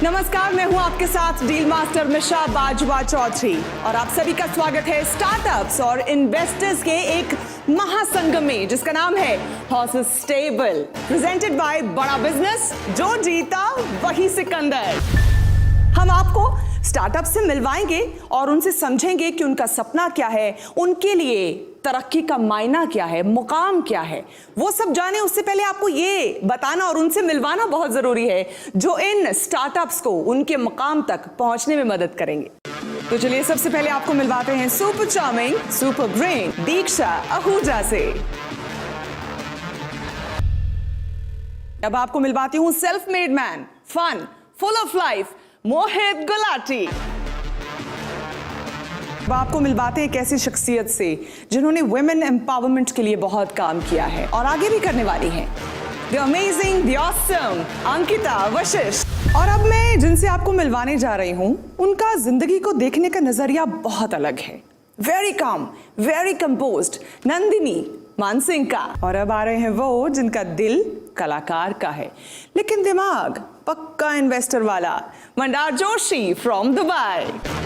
नमस्कार, मैं हूं आपके साथ डील मास्टर मिशा बाजवा चौधरी और आप सभी का स्वागत है स्टार्टअप्स और इन्वेस्टर्स के एक महासंगम में जिसका नाम है हॉर्सेस स्टेबल, प्रेजेंटेड बाय बड़ा बिजनेस। जो जीता वही सिकंदर। हम आपको स्टार्टअप से मिलवाएंगे और उनसे समझेंगे कि उनका सपना क्या है, उनके लिए तरक्की का मायना क्या है, मुकाम क्या है, वो सब जाने। उससे पहले आपको ये बताना और उनसे मिलवाना बहुत जरूरी है जो इन स्टार्टअप्स को उनके मुकाम तक पहुंचने में मदद करेंगे। तो चलिए सबसे पहले आपको मिलवाते हैं super charming, super brain Diksha Ahuja से। अब आपको मिलवाती हूं self made man, fun, full of life, Mohit Gulati. अब आपको मिलवाते हैं एक ऐसी शख्सियत से जिन्होंने वुमेन एम्पावरमेंट के लिए बहुत काम किया है और आगे भी करने वाली हैं। The amazing, the awesome Ankita Vashishtha. और अब मैं जिनसे आपको मिलवाने जा रही हूं उनका जिंदगी को देखने का नजरिया बहुत अलग है। Very calm, very composed Nandini Mansingh का। और अब आ रहे हैं वो जिनका दिल कलाकार का है लेकिन दिमाग पक्का इन्वेस्टर वाला, मंदार जोशी फ्रॉम दुबई।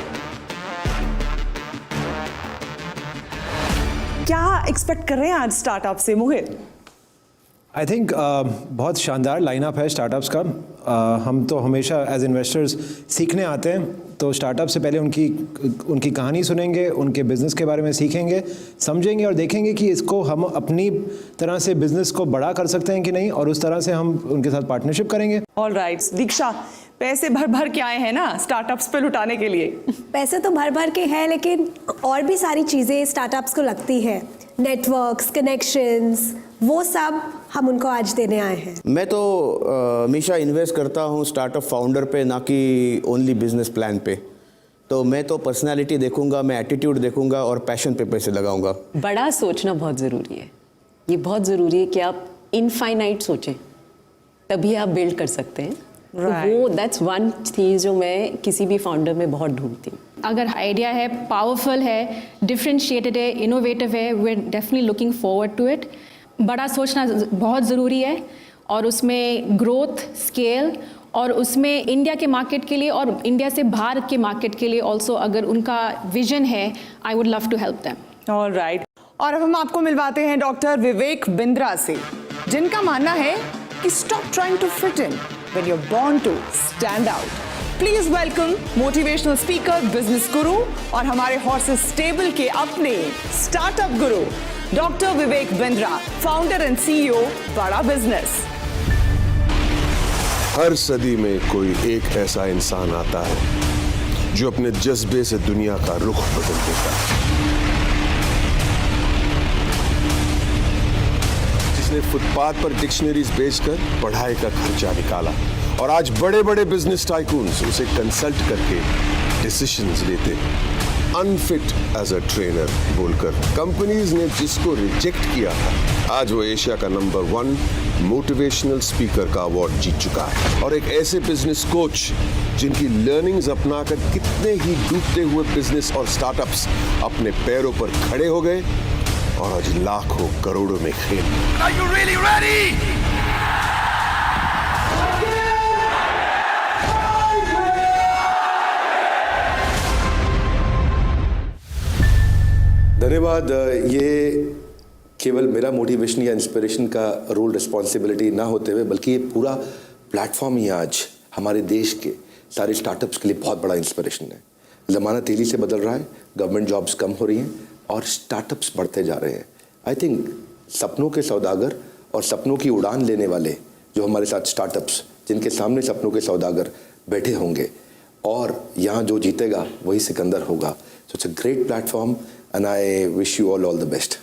क्या एक्सपेक्ट कर रहे हैं आज स्टार्टअप से मोहित? आई थिंक बहुत शानदार लाइनअप है स्टार्टअप्स का। हम तो हमेशा एज इन्वेस्टर्स सीखने आते हैं, तो स्टार्टअप से पहले उनकी कहानी सुनेंगे, उनके बिजनेस के बारे में सीखेंगे, समझेंगे और देखेंगे कि इसको हम अपनी तरह से बिजनेस को बड़ा कर सकते हैं कि नहीं, और उस तरह से हम उनके साथ पार्टनरशिप करेंगे। ऑल राइट दीक्षा, पैसे भर भर के आए हैं ना स्टार्टअप्स पे लुटाने के लिए? पैसे तो भर भर के हैं लेकिन और भी सारी चीज़ें स्टार्टअप्स को लगती है, नेटवर्क्स, कनेक्शंस, वो सब हम उनको आज देने आए हैं। मैं तो हमेशा इन्वेस्ट करता हूँ स्टार्टअप फाउंडर पे, ना कि ओनली बिजनेस प्लान पे। तो मैं तो पर्सनालिटी देखूंगा, मैं एटीट्यूड देखूंगा और पैशन पे पैसे लगाऊंगा। बड़ा सोचना बहुत ज़रूरी है। ये बहुत ज़रूरी है कि आप इनफाइनाइट सोचें, तभी आप बिल्ड कर सकते हैं। वो दैट्स वन चीज़ जो मैं किसी भी फाउंडर में बहुत ढूंढती हूँ। अगर आइडिया है, पावरफुल है, डिफरेंशिएटेड है, इनोवेटिव है, we are definitely looking forward to it. बड़ा सोचना बहुत ज़रूरी है और उसमें ग्रोथ, स्केल और उसमें इंडिया के मार्केट के लिए और इंडिया से बाहर के मार्केट के लिए ऑल्सो अगर उनका विजन है, I would love to help them. All right. और अब हम आपको मिलवाते हैं डॉक्टर विवेक बिंद्रा से, जिनका मानना है कि stop trying to fit in when you're born to stand out. Please welcome motivational speaker, business guru और हमारे हॉर्सेस स्टेबल के अपने startup Guru doctor Vivek Bindra, founder and CEO बड़ा बिजनेस। हर सदी में कोई एक ऐसा इंसान आता है जो अपने जज्बे से दुनिया का रुख बदल देता है, जिसने फुटपाथ पर डिक्शनरीज बेचकर पढ़ाई का खर्चा निकाला और आज बड़े बड़े बिजनेस टाइकून्स उसे कंसल्ट करके डिसीजंस लेते हैं। अनफिट एज अ ट्रेनर बोलकर कंपनीज ने जिसको रिजेक्ट किया था, आज वो एशिया का नंबर 1 मोटिवेशनल स्पीकर का अवार्ड जीत चुका है। और एक ऐसे बिजनेस कोच जिनकी लर्निंग्स अपनाकर कितने ही डूबते हुए बिजनेस और स्टार्टअप्स अपने पैरों पर खड़े हो गए और आज लाखों करोड़ों में खेल। Are you really ready? धन्यवाद। ये केवल मेरा मोटिवेशन या इंस्पिरेशन का रोल रिस्पॉन्सिबिलिटी ना होते हुए बल्कि ये पूरा प्लेटफॉर्म ही आज हमारे देश के सारे स्टार्टअप्स के लिए बहुत बड़ा इंस्पिरेशन है। ज़माना तेज़ी से बदल रहा है, गवर्नमेंट जॉब्स कम हो रही हैं और स्टार्टअप्स बढ़ते जा रहे हैं। आई थिंक सपनों के सौदागर और सपनों की उड़ान लेने वाले जो हमारे साथ स्टार्टअप्स, जिनके सामने सपनों के सौदागर बैठे होंगे और यहाँ जो जीतेगा वही सिकंदर होगा। So it's a great platform and I wish you all the best.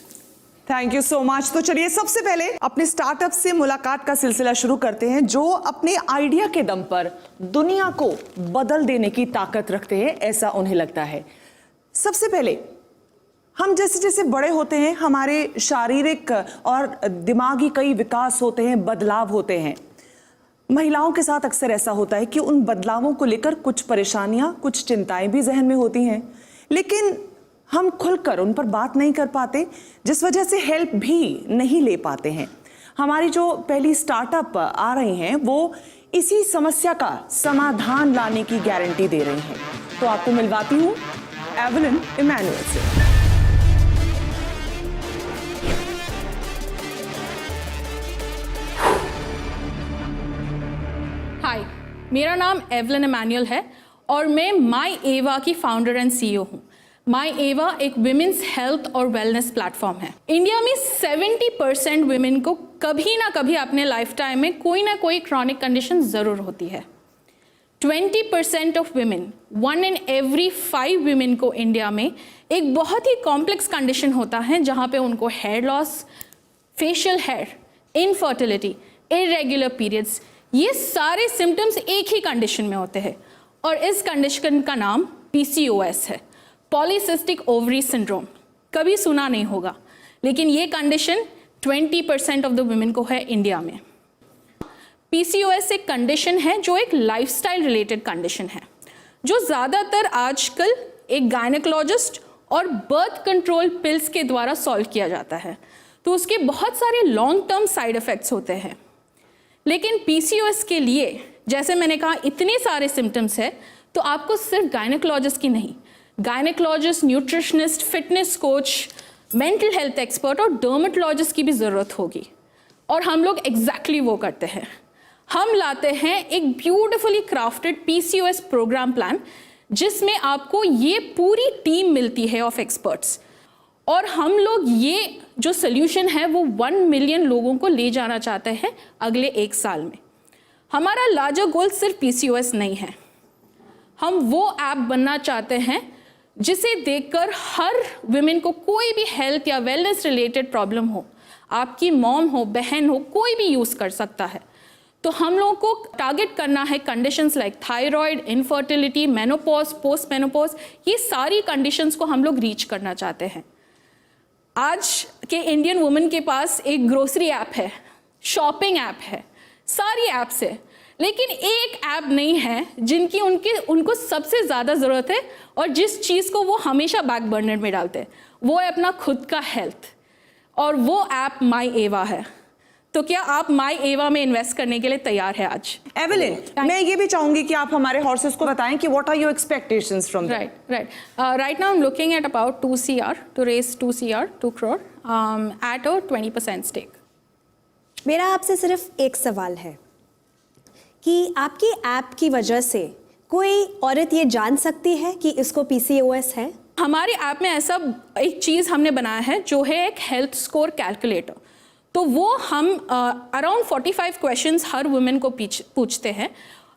Thank you so much. तो चलिए सबसे पहले अपने स्टार्टअप से मुलाकात का सिलसिला शुरू करते हैं जो अपने आइडिया के दम पर दुनिया को बदल देने की ताकत रखते हैं, ऐसा उन्हें लगता है। सबसे पहले हम जैसे जैसे बड़े होते हैं हमारे शारीरिक और दिमागी कई विकास होते हैं, बदलाव होते हैं। महिलाओं के साथ अक्सर ऐसा होता है कि उन बदलावों को लेकर कुछ परेशानियां, कुछ चिंताएं भी जहन में होती हैं, लेकिन हम खुलकर उन पर बात नहीं कर पाते, जिस वजह से हेल्प भी नहीं ले पाते हैं। हमारी जो पहली स्टार्टअप आ रही हैं वो इसी समस्या का समाधान लाने की गारंटी दे रहे हैं। तो आपको मिलवाती हूं एवलिन इमैनुअल से। हाय, मेरा नाम एवलिन इमैनुअल है और मैं माई एवा की फाउंडर एंड सीईओ हूँ। माई एवा एक विमेंस हेल्थ और वेलनेस प्लेटफॉर्म है। इंडिया में 70% विमेन को कभी ना कभी अपने लाइफ टाइम में कोई ना कोई क्रॉनिक कंडीशन ज़रूर होती है। 20% of women, 1 in every 5 women को इंडिया में एक बहुत ही कॉम्प्लेक्स कंडीशन होता है जहाँ पे उनको hair loss, facial hair, infertility, irregular periods, ये सारे सिम्टम्स एक ही कंडीशन में होते हैं और इस कंडीशन का नाम PCOS है, पॉलीसिस्टिक ओवरी सिंड्रोम। कभी सुना नहीं होगा, लेकिन ये कंडीशन 20% ऑफ द वुमेन को है इंडिया में। PCOS एक कंडीशन है जो एक लाइफस्टाइल रिलेटेड कंडीशन है, जो ज़्यादातर आजकल एक गायनेकोलॉजिस्ट और बर्थ कंट्रोल पिल्स के द्वारा सॉल्व किया जाता है। तो उसके बहुत सारे लॉन्ग टर्म साइड इफ़ेक्ट्स होते हैं। लेकिन PCOS के लिए, जैसे मैंने कहा, इतने सारे सिम्टम्स है, तो आपको सिर्फ गायनेकोलॉजिस्ट की नहीं, gynaecologist, nutritionist, fitness coach, mental health expert और डर्मेटोलॉजिस्ट की भी ज़रूरत होगी। और हम लोग एग्जैक्टली वो करते हैं। हम लाते हैं एक beautifully crafted PCOS programme plan, जिसमें आपको ये पूरी टीम मिलती है ऑफ एक्सपर्ट्स। और हम लोग ये जो सोल्यूशन है वो 1 मिलियन लोगों को ले जाना चाहते हैं अगले 1 साल में। हमारा लार्जर गोल सिर्फ PCOS नहीं है, हम वो ऐप बनना चाहते हैं जिसे देखकर हर विमेन को कोई भी हेल्थ या वेलनेस रिलेटेड प्रॉब्लम हो, आपकी मॉम हो, बहन हो, कोई भी यूज़ कर सकता है। तो हम लोगों को टारगेट करना है conditions like thyroid, infertility, menopause, post menopause, ये सारी कंडीशंस को हम लोग रीच करना चाहते हैं। आज के इंडियन वुमेन के पास एक ग्रोसरी ऐप है, शॉपिंग ऐप है, सारी ऐप्स है, लेकिन एक ऐप नहीं है जिनकी उनको सबसे ज़्यादा ज़रूरत है और जिस चीज़ को वो हमेशा बैक बर्नर में डालते हैं, वो है अपना खुद का हेल्थ, और वो ऐप माई एवा है। तो क्या आप माई एवा में इन्वेस्ट करने के लिए तैयार है आज? एवलिन, मैं ये भी चाहूंगी कि आप हमारे हॉर्सेस को बताएं कि what are your expectations from Right. Right now I'm looking at about 2 CR to raise 2 CR, 2 crore at a 20% stake. मेरा आपसे सिर्फ एक सवाल है कि आपकी ऐप की वजह से कोई औरत ये जान सकती है कि इसको PCOS है? हमारे ऐप में ऐसा एक चीज़ हमने बनाया है जो है एक हेल्थ स्कोर कैलकुलेटर। तो वो हम अराउंड 45 क्वेश्चंस हर वुमेन को पूछते हैं,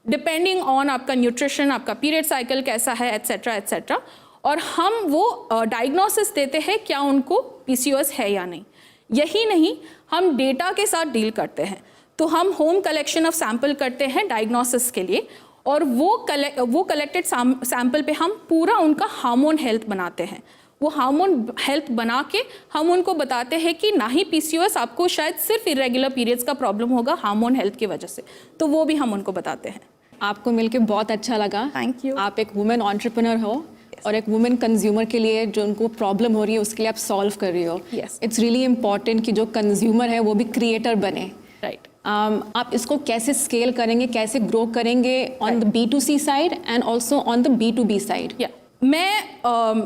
डिपेंडिंग ऑन आपका न्यूट्रिशन, आपका पीरियड साइकिल कैसा है, एट्सेट्रा एट्सेट्रा, और हम वो डायग्नोसिस देते हैं क्या उनको PCOS है या नहीं। यही नहीं, हम डेटा के साथ डील करते हैं। तो हम होम कलेक्शन ऑफ सैंपल करते हैं डायग्नोसिस के लिए, और वो कलेक्टेड सैंपल पे हम पूरा उनका हार्मोन हेल्थ बनाते हैं। वो हार्मोन हेल्थ बना के हम उनको बताते हैं कि ना ही PCOS, आपको शायद सिर्फ इरेगुलर पीरियड्स का प्रॉब्लम होगा हार्मोन हेल्थ की वजह से, तो वो भी हम उनको बताते हैं। आपको मिलके बहुत अच्छा लगा। Thank you. आप एक वुमेन एंटरप्रेन्योर हो और एक वुमेन कंज्यूमर के लिए जो उनको प्रॉब्लम हो रही है उसके लिए आप सॉल्व कर रही हो। Yes. इट्स रियली इम्पॉर्टेंट कि जो कंज्यूमर है वो भी क्रिएटर बने। राइट। आप इसको कैसे स्केल करेंगे, कैसे ग्रो करेंगे on the B2C side and also on the B2B side? या मैं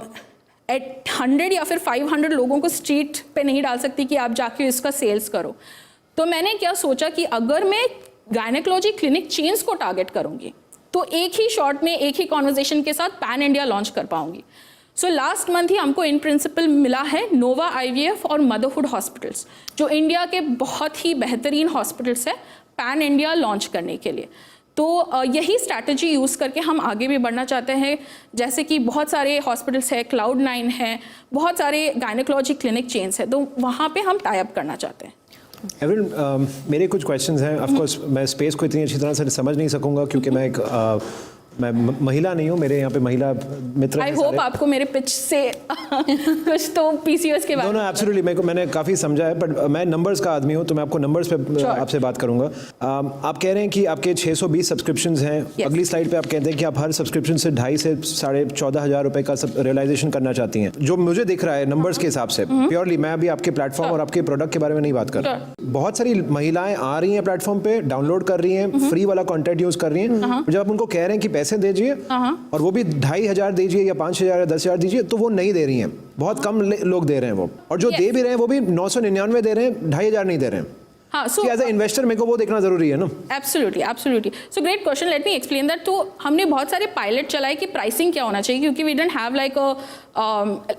एट 100 या फिर 500 लोगों को स्ट्रीट पे नहीं डाल सकती कि आप जाके इसका सेल्स करो। तो मैंने क्या सोचा कि अगर मैं गायनेकोलॉजी क्लिनिक चेन्स को टारगेट करूंगी तो एक ही शॉट में, एक ही कॉन्वर्जेशन के साथ पैन इंडिया लॉन्च कर पाऊंगी। सो लास्ट मंथ ही हमको इन प्रिंसिपल मिला है नोवा IVF और मदरहुड हॉस्पिटल्स, जो इंडिया के बहुत ही बेहतरीन हॉस्पिटल्स है पैन इंडिया लॉन्च करने के लिए। तो यही स्ट्रैटेजी यूज़ करके हम आगे भी बढ़ना चाहते हैं। जैसे कि बहुत सारे हॉस्पिटल्स है, Cloud9 है, बहुत सारे गायनेकोलॉजी क्लिनिक चेन्स है, तो वहाँ पे हम टाई अप करना चाहते हैं। एवलिन, मेरे कुछ क्वेश्चंस हैं। ऑफ कोर्स मैं स्पेस को इतनी अच्छी तरह से समझ नहीं सकूंगा क्योंकि मैं एक मैं महिला नहीं हूँ, मेरे यहाँ पे महिला मित्र आई हैं होप सारे। आपको मेरे पिच से कुछ तो पीसीओएस के बारे नो में एब्सोल्युटली, मैंने काफ़ी समझा है, बट मैं नंबर्स का आदमी हूँ तो मैं आपको नंबर्स पे आपसे बात करूंगा। आप कह रहे हैं कि आपके 620 सब्सक्रिप्शंस हैं। अगली स्लाइड पे आप कहते हैं कि आप हर सब्सक्रिप्शन से 2.5 से 14,500 रुपए का रियलाइजेशन करना चाहती हैं। जो मुझे दिख रहा है नंबर्स के हिसाब से, प्योरली मैं अभी आपके प्लेटफॉर्म और आपके प्रोडक्ट के बारे में नहीं बात कर रहा। बहुत सारी महिलाएं आ रही हैं प्लेटफॉर्म पे, डाउनलोड कर रही हैं, फ्री वाला कंटेंट यूज कर रही हैं। जब आप उनको कह रहे हैं कि पैसे दीजिए और वो भी 2,500 दीजिए या 5,000 या 10,000 दीजिए, तो वो नहीं दे रही हैं। बहुत कम लोग दे रहे हैं वो, और जो दे भी रहे हैं वो भी 999 दे रहे हैं, 2,500 नहीं दे रहे हैं। हाँ, so एज ए इन्वेस्टर मेरे को वो देखना जरूरी है ना। Absolutely so great question, let me explain that. तो हमने बहुत सारे पायलट चलाए कि प्राइसिंग क्या होना चाहिए, क्योंकि we don't have like a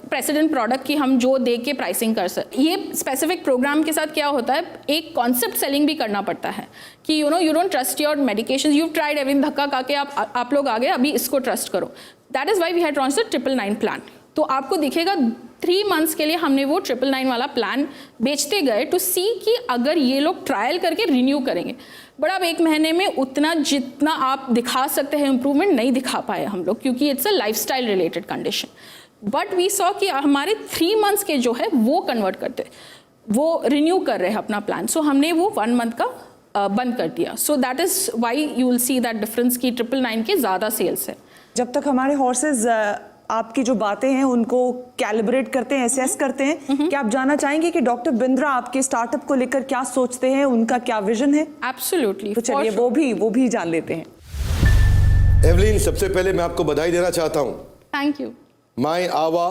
precedent product कि हम जो दे के प्राइसिंग कर सकते। ये स्पेसिफिक प्रोग्राम के साथ क्या होता है, एक कॉन्सेप्ट सेलिंग भी करना पड़ता है कि you don't trust your medication, you tried everything, धक्का खा के आप लोग आ गए, अभी इसको ट्रस्ट करो। That is why we had launched the 999 plan. तो आपको दिखेगा 3 मंथ्स के लिए हमने वो 999 वाला प्लान बेचते गए टू सी कि अगर ये लोग ट्रायल करके रिन्यू करेंगे। बट अब 1 महीने में उतना जितना आप दिखा सकते हैं इम्प्रूवमेंट नहीं दिखा पाए हम लोग, क्योंकि it's a lifestyle related condition. But we saw कि हमारे 3 मंथ्स के जो है वो कन्वर्ट करते, वो रिन्यू कर रहे हैं अपना प्लान। सो हमने वो 1 मंथ का बंद कर दिया। So that is why you will see that difference की 999 के ज़्यादा सेल्स है। जब तक हमारे हॉर्सेज आपकी जो बातें हैं उनको कैलिब्रेट करते हैं, असेस करते हैं, क्या आप जानना चाहेंगे कि डॉक्टर बिंद्रा आपके स्टार्टअप को लेकर क्या सोचते हैं, उनका क्या विजन है? एब्सोल्युटली। तो चलिए वो भी जान लेते हैं। एवलिन, सबसे पहले मैं आपको बधाई देना चाहता हूँ। Thank you. माय आवा,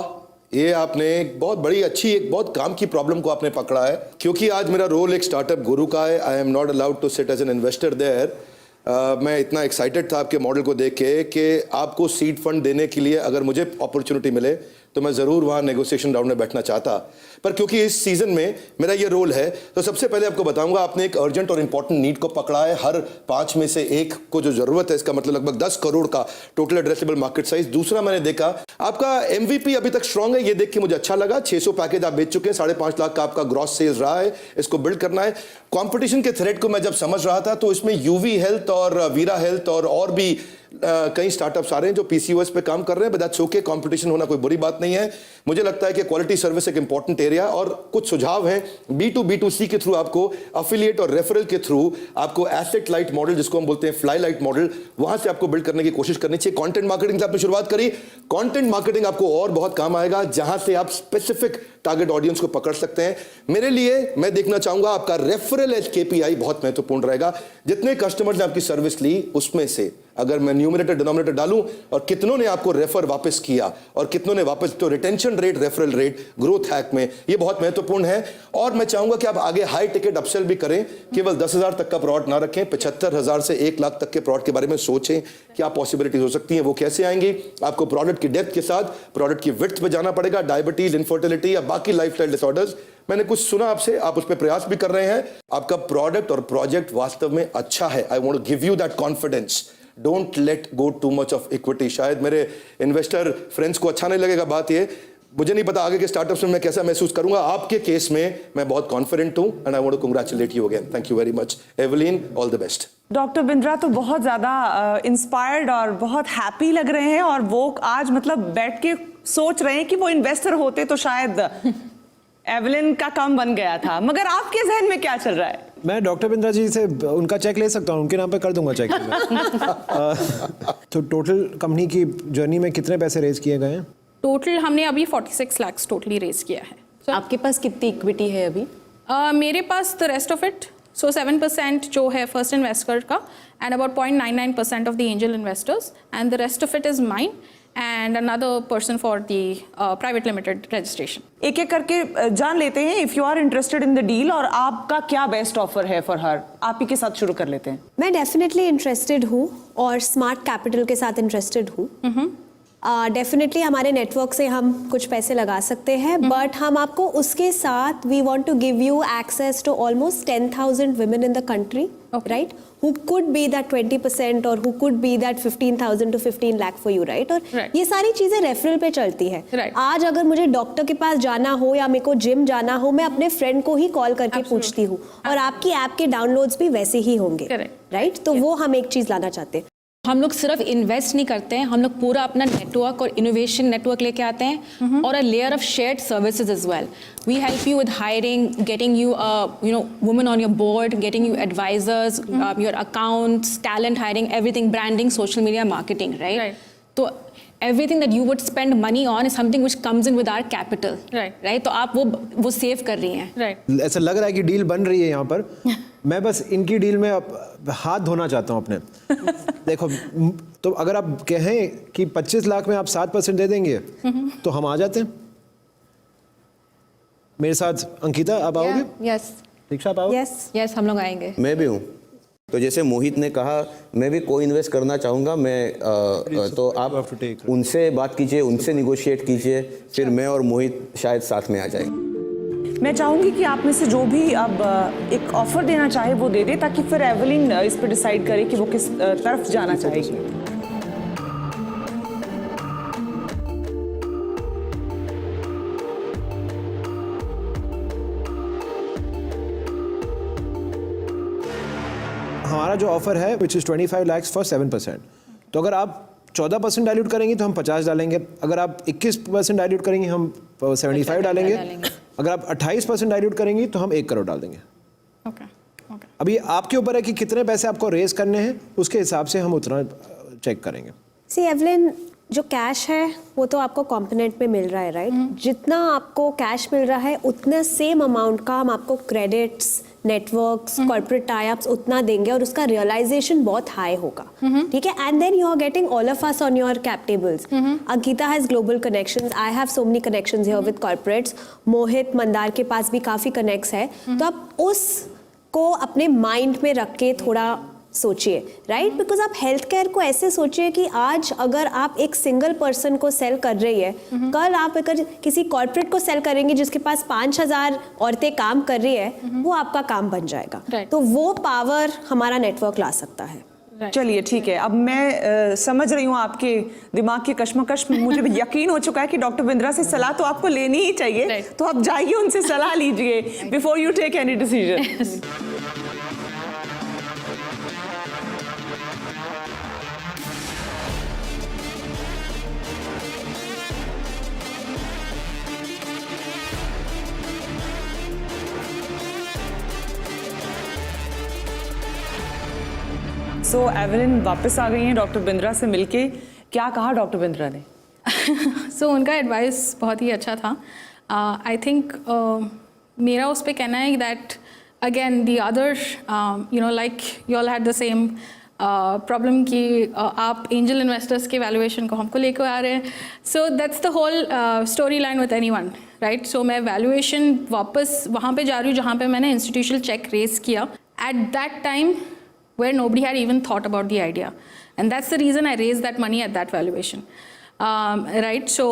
ये आपने एक बहुत बड़ी अच्छी, एक बहुत काम की प्रॉब्लम को आपने पकड़ा है, क्योंकि आज मेरा रोल एक स्टार्टअप गुरु का है। I am not allowed to sit as an investor there. मैं इतना एक्साइटेड था आपके मॉडल को देख के कि आपको सीड फंड देने के लिए अगर मुझे अपॉर्चुनिटी मिले तो मैं ज़रूर वहाँ नेगोशिएशन राउंड में बैठना चाहता, पर क्योंकि इस सीज़न में मेरा ये रोल है, तो सबसे पहले आपको बताऊंगा, आपने एक अर्जेंट और इंपॉर्टेंट नीड को पकड़ा है। हर 5 में से 1 को जो ज़रूरत है, इसका मतलब लगभग 10 करोड़ का टोटल एड्रेसेबल मार्केट साइज। दूसरा, मैंने देखा आपका MVP अभी तक स्ट्रांग है, ये देख के मुझे अच्छा लगा। 600 पैकेज आप बेच चुके हैं, 5.5 लाख का आपका ग्रॉस सेल्स रहा है, इसको बिल्ड करना है। कंपटीशन के थ्रेट को मैं जब समझ रहा था तो इसमें यूवी हेल्थ और वीरा हेल्थ और भी कई स्टार्टअप्स आ रहे हैं जो PCOS पे काम कर रहे हैं, बट दैट्स ओके। कंपटीशन होना कोई बुरी बात नहीं है। मुझे लगता है कि क्वालिटी सर्विस एक इंपॉर्टेंट एरिया, और कुछ सुझाव हैं B2B2C के थ्रू, आपको अफिलिएट और रेफरल के थ्रू आपको एसेट लाइट मॉडल, जिसको हम बोलते हैं फ्लाई लाइट मॉडल, वहां से आपको बिल्ड करने की कोशिश करनी चाहिए। कंटेंट मार्केटिंग से आपने शुरुआत करी, कंटेंट मार्केटिंग आपको और बहुत काम आएगा, जहां से आप स्पेसिफिक टारगेट ऑडियंस को पकड़ सकते हैं। मेरे लिए मैं देखना चाहूंगा आपका रेफरल एज KPI बहुत महत्वपूर्ण रहेगा। जितने कस्टमर्स ने आपकी सर्विस ली, उसमें से अगर मैं न्यूमरेटर डिनोमिनेटर डालूं और कितनों ने आपको रेफर वापस किया और कितनों ने वापस, तो retention rate, referral rate, growth hack में ये बहुत महत्वपूर्ण है। और मैं चाहूंगा कि आप आगे हाई टिकट अपसेल भी करें, केवल 10,000 तक का प्रोडक्ट ना रखें, 75,000 से 1 लाख तक के प्रोडक्ट के बारे में सोचें। क्या पॉसिबिलिटीज हो सकती हैं, वो कैसे आएंगी? आपको प्रोडक्ट की डेप्थ के साथ प्रोडक्ट की विड्थ पे जाना पड़ेगा। डायबिटीज, इनफर्टिलिटी या बाकी लाइफस्टाइल डिसऑर्डर्स, मैंने कुछ सुना आपसे, आप उस पर प्रयास भी कर रहे हैं। आपका प्रोडक्ट और प्रोजेक्ट वास्तव में अच्छा है। I want to give you that confidence. Don't let go too much of equity. शायद मेरे इन्वेस्टर फ्रेंड्स को अच्छा नहीं लगेगा बात ये, मुझे नहीं पता आगे के स्टार्टअप्स में मैं कैसा महसूस करूंगा। आपके केस में मैं बहुत कॉन्फिडेंट हूं, and I want to congratulate you again. Thank you very much Evelyn, all the best. Doctor Bindra तो बहुत ज़्यादा इंस्पायर्ड और बहुत हैप्पी लग रहे हैं, और वो आज मतलब बैठ के सोच रहे हैं कि वो इन्वेस्टर होते तो शायद एवलिन का काम बन गया था। मगर आपके जहन में क्या चल रहा है? मैं डॉक्टर बिंद्रा जी से उनका चेक ले सकता हूँ, उनके नाम पे कर दूंगा चेक। तो टोटल कंपनी की जर्नी में कितने पैसे रेज किए गए हैं? टोटल हमने अभी 46 लाख टोटली रेज किया है। आपके पास कितनी इक्विटी है अभी? मेरे पास द रेस्ट ऑफ इट, सो 7% जो है फर्स्ट इन्वेस्टर का, and about 0.99% of the angel investors, and the rest of it is mine and another person for the private limited registration. एक एक करके जान लेते हैं। If you are interested in the deal, और आपका क्या बेस्ट ऑफर है फॉर हर, आप ही के साथ शुरू कर लेते हैं। मैं डेफिनेटली इंटरेस्टेड हूँ और स्मार्ट कैपिटल के साथ इंटरेस्टेड हूँ। डेफिनेटली हमारे नेटवर्क से हम कुछ पैसे लगा सकते हैं, बट हम आपको उसके साथ we want to give you access to almost 10,000 women in the country, right? Who could be that 20% or who could be that 15,000 to 15 lakh for you, right? और ये सारी चीजें रेफरल पे चलती है। आज अगर मुझे डॉक्टर के पास जाना हो या मेरे को जिम जाना हो, मैं अपने फ्रेंड को ही कॉल करके पूछती हूँ, और आपकी ऐप के डाउनलोड्स भी वैसे ही होंगे, राइट? तो वो हम एक चीज लाना चाहते हैं। हम लोग सिर्फ इन्वेस्ट नहीं करते हैं, हम लोग पूरा अपना नेटवर्क और इनोवेशन नेटवर्क लेके आते हैं और a layer of shared services as well. We help you with hiring, getting you women on your board, getting you advisors, your accounts, talent hiring, everything, branding, social media, marketing, right? तो everything that you would spend money on is something which comes in with our capital, right? तो आप वो save कर रही हैं, right? ऐसा लग रहा है कि डील बन रही है यहाँ पर. मैं बस इनकी डील में हाथ धोना चाहता हूँ अपने. देखो, तो अगर आप कहें कि 25 लाख में आप 7% दे देंगे तो हम आ जाते हैं. मेरे साथ अंकिता, आप आओगे? यस. दीक्षा, आप आओगे? यस, हम लोग आएंगे. मैं भी हूँ. तो जैसे मोहित ने कहा, मैं भी को इन्वेस्ट करना चाहूँगा. तो आप उनसे बात कीजिए, उनसे निगोशिएट कीजिए, फिर मैं और मोहित शायद साथ में आ जाएंगे. मैं चाहूंगी कि आप में से जो भी अब एक ऑफर देना चाहे वो दे दे, ताकि फिर एवलिन इस पर डिसाइड करे कि वो किस तरफ जाना चाहेगी. हमारा जो ऑफर है विच इज़ 25 lakhs फॉर 7%. तो अगर आप 14% डाइल्यूट करेंगी तो हम 50 डालेंगे. अगर आप 21% डाइल्यूट करेंगी हम 75 डालेंगे. अगर आप 28% डाइल्यूट करेंगी तो हम 1 करोड़ डाल देंगे. Okay. अभी आपके ऊपर है कि कितने पैसे आपको रेज करने हैं, उसके हिसाब से हम उतना चेक करेंगे. सी एवलिन, जो कैश है वो तो आपको कॉम्पोनेंट में मिल रहा है, राइट? जितना आपको कैश मिल रहा है उतना सेम अमाउंट का हम आपको क्रेडिट्स, नेटवर्क्स, कॉर्पोरेट टाई-अप्स उतना देंगे और उसका रियलाइजेशन बहुत हाई होगा. ठीक है? And then you are getting all of us on your cap tables. Ankita has global connections, I have so many connections here with corporates. Mohit Mandar के पास भी काफी कनेक्ट्स है. तो आप उसको अपने माइंड में रख के थोड़ा सोचिए, राइट? बिकॉज आप हेल्थ केयर को ऐसे सोचिए कि आज अगर आप एक सिंगल पर्सन को सेल कर रही है, कल आप अगर किसी कॉर्पोरेट को सेल करेंगे जिसके पास 5000 औरतें काम कर रही है, वो आपका काम बन जाएगा. तो वो पावर हमारा नेटवर्क ला सकता है. चलिए ठीक है, अब मैं समझ रही हूँ आपके दिमाग की कश्मकश. मुझे भी यकीन हो चुका है कि डॉक्टर बिंद्रा से सलाह तो आपको लेनी ही चाहिए. तो आप जाइए, उनसे सलाह लीजिए before you take any decision. So Evelyn वापस आ गई हैं डॉक्टर बिंद्रा से मिलके. क्या कहा डॉक्टर बिंद्रा ने? सो उनका एडवाइस बहुत ही अच्छा था. आई थिंक मेरा उस पर कहना है that again the other like you all had the same problem कि आप एंजल इन्वेस्टर्स के वैल्यूएशन को हमको लेकर आ रहे हैं. So that's the whole story line with anyone, right? So मैं वैल्यूएशन वापस वहाँ पे जा रही हूँ जहाँ पे मैंने इंस्टीट्यूशनल चेक रेज किया at that time where nobody had even thought about the idea. And that's the reason I raised that money at that valuation. Right? So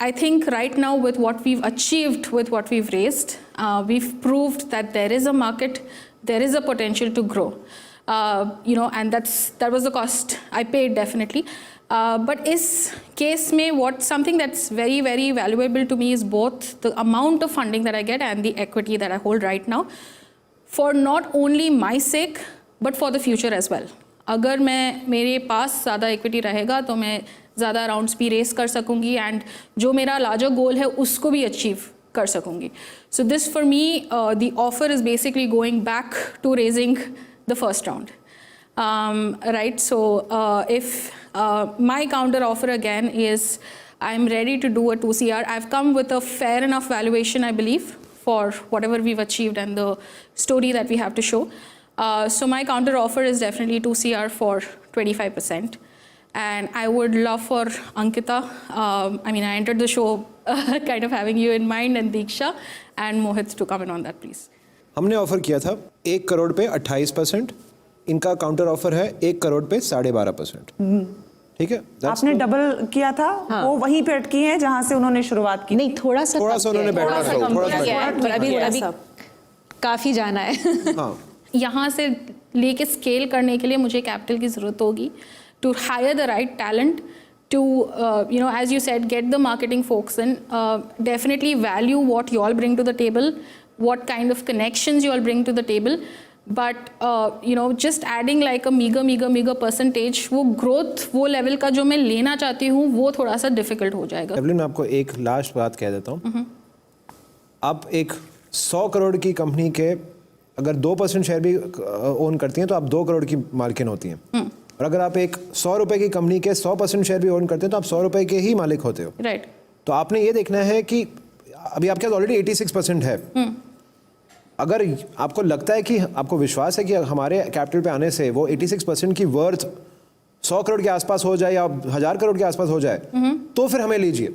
I think right now with what we've achieved, with what we've raised, we've proved that there is a market, there is a potential to grow. And that was the cost I paid definitely. But is case mein something that's very, very valuable to me is both the amount of funding that I get and the equity that I hold right now, for not only my sake, but for the future as well. अगर मेरे पास ज़्यादा equity रहेगा तो मैं ज़्यादा rounds भी race कर सकूँगी and जो मेरा लार्जर गोल है उसको भी अचीव कर सकूँगी. So this for me the offer is basically going back to raising the first round. Right? So if my counter offer again is I am ready to do a 2CR. I have come with a fair enough valuation I believe for whatever we've achieved and the story that we have to show. So my counter offer is definitely 2CR for 25%. And I would love for Ankita, I entered the show kind of having you in mind, and Diksha and Mohit to come in on that, please. हमने offer किया था 1 करोड़ पे 28%. इनका counter offer है 1 करोड़ पे 12.5%. ठीक है? आपने डबल किया था. वो वहीं पे अटकी हैं जहां से उन्होंने शुरुआत की. नहीं, थोड़ा सा उन्होंने अभी काफ़ी जाना है. हाँ. यहाँ से लेके स्केल करने के लिए मुझे कैपिटल की ज़रूरत होगी to hire the right talent, to as you said, get the marketing folks in, definitely value what you all bring to the table, what kind of connections you all bring to the table. But you know just adding like a meagre percentage, वो growth वो level का जो मैं लेना चाहती हूँ वो थोड़ा सा डिफिकल्ट हो जाएगा। एवलिन, मैं आपको एक लास्ट बात कह देता हूँ। आप एक 100 करोड़ की कंपनी के अगर 2% शेयर भी ओन करती हैं तो आप 2 करोड़ की मालकिन होती हैं। और अगर आप एक 100 रुपए की कंपनी के 100% शेयर भी ओन करते हैं तो आप 100 रुपए के ही मालिक होते हो। राइट। तो आपने ये देखना है कि अभी आपके पास ऑलरेडी 86% है। अगर आपको लगता है कि आपको विश्वास है कि हमारे कैपिटल पे आने से वो 86% की वर्थ 100 करोड़ के आसपास हो जाए या 1000 करोड़ के आसपास हो जाए, तो फिर हमें लीजिए।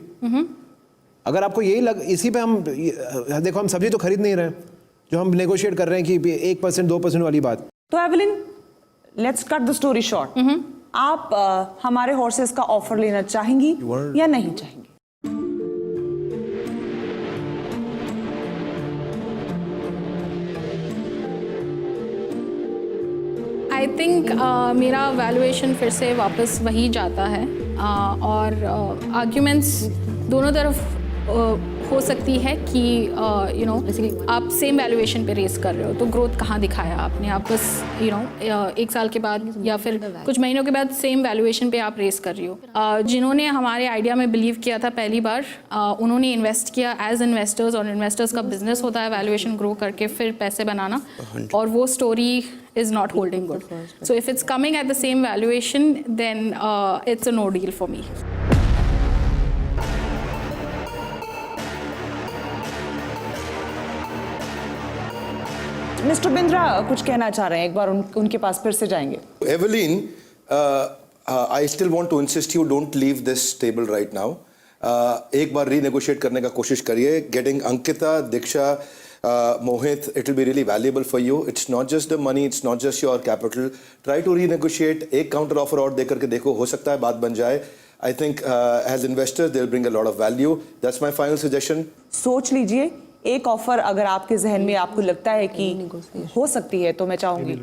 अगर आपको यही इसी पे हम देखो, हम सब्जी तो खरीद नहीं रहे हैं, जो हम नेगोशिएट कर रहे हैं कि 1% 2% वाली बात। तो Evelyn, let's cut the story short. आप हमारे हॉर्सेस का ऑफर लेना चाहेंगी या नहीं चाहेंगी? आई थिंक मेरा वैल्यूएशन फिर से वापस वही जाता है और आर्ग्यूमेंट्स दोनों तरफ हो सकती है कि यू नो आप सेम वैल्यूएशन पे रेस कर रहे हो तो ग्रोथ कहाँ दिखाया आपने? आप बस यू नो 1 साल के बाद या फिर कुछ महीनों के बाद सेम वैल्यूएशन पे आप रेस कर रही हो। जिन्होंने हमारे आइडिया में बिलीव किया था पहली बार, उन्होंने इन्वेस्ट किया एज इन्वेस्टर्स, और इन्वेस्टर्स का बिजनेस होता है वैल्यूएशन ग्रो करके फिर पैसे बनाना, और वो story is not holding good. So if it's coming at the same valuation, then it's a no deal for me. Mister Bindra कुछ कहना चाह रहे हैं, एक बार उनके पास फिर से जाएंगे। Evelyn, I still want to insist you don't leave this table right now. एक बार रीनेगोशिएट करने का कोशिश करिए. Getting Ankita, Diksha, Mohit, it will be really valuable for you. It's not just the money, it's not just your capital. Try to renegotiate. एक counter offer और देकर के देखो, हो सकता है बात बन जाए. I think as investors they'll bring a lot of value. That's my final suggestion. सोच लीजिए, एक ऑफर अगर आपके जहन में आपको लगता है कि हो सकती है तो मैं चाहूंगी।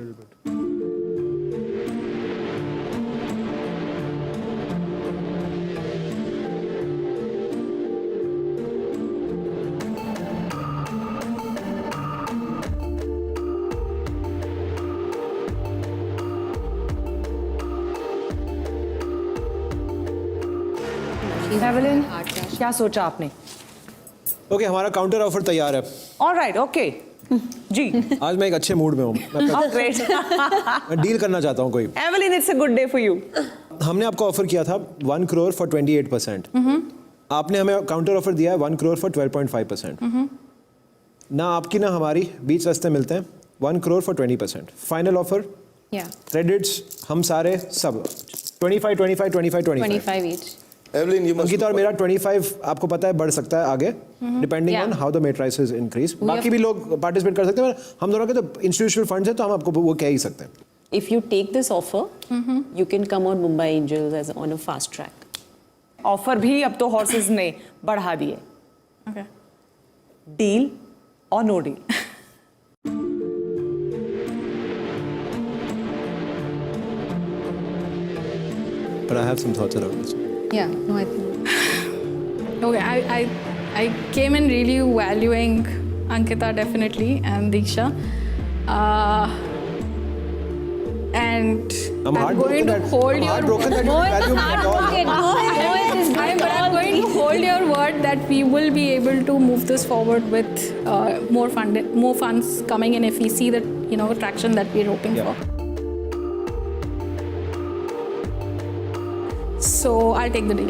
एवलिन, क्या सोचा आपने? ओके, हमारा काउंटर ऑफर तैयार है। ऑलराइट, ओके जी। आज मैं एक अच्छे मूड में हूँ। मैं डील करना चाहता हूँ कोई। Evelyn, it's a good day for you. हमने आपको ऑफर किया था 1 करोड़ फॉर 28%। आपने हमें काउंटर ऑफर दिया है 1 करोड़ फॉर 12.5%। ना आपकी ना हमारी बीच रास्ते मिलते हैं। 1 crore for 20%। Final offer, credits हम सारे सब 25 each. Evelyn, you must. Ankita और मेरा 25 आपको पता है बढ़ सकता है आगे, depending on how the metrics increase. बाकी भी लोग पार्टिसिपेट कर सकते हैं, हम दोनों के तो इंस्टीट्यूशनल फंड्स हैं तो हम आपको वो कह ही सकते हैं। If you take this offer, you can come on Mumbai Angels as on a fast track. Offer भी अब तो हॉर्सेस ने बढ़ा दिए। Okay. डील और no deal? But I have some thoughts around this. Yeah, no, I think. Okay, I came in really valuing Ankita definitely and Diksha. And I'm going to hold your word. But I'm going to hold your word that we will be able to move this forward with more funds coming in if we see that, you know, traction that we're hoping for. So I'll take the deal.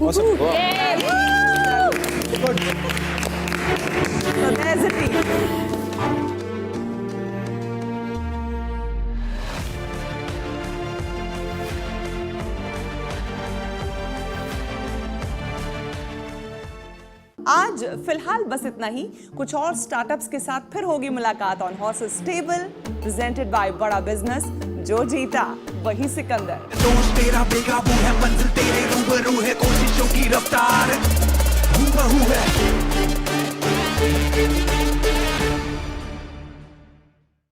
Awesome. Good. So there's a deal. आज फिलहाल बस इतना ही। कुछ और startups के साथ फिर होगी मुलाकात on horses table, presented by बड़ा बिजनेस। जो जीता वही सिकंदर। दोस्त तेरा बेकाबू है, मंजिल तेरे रूबरू है, कोशिशों की रफ्तार हूबहू है।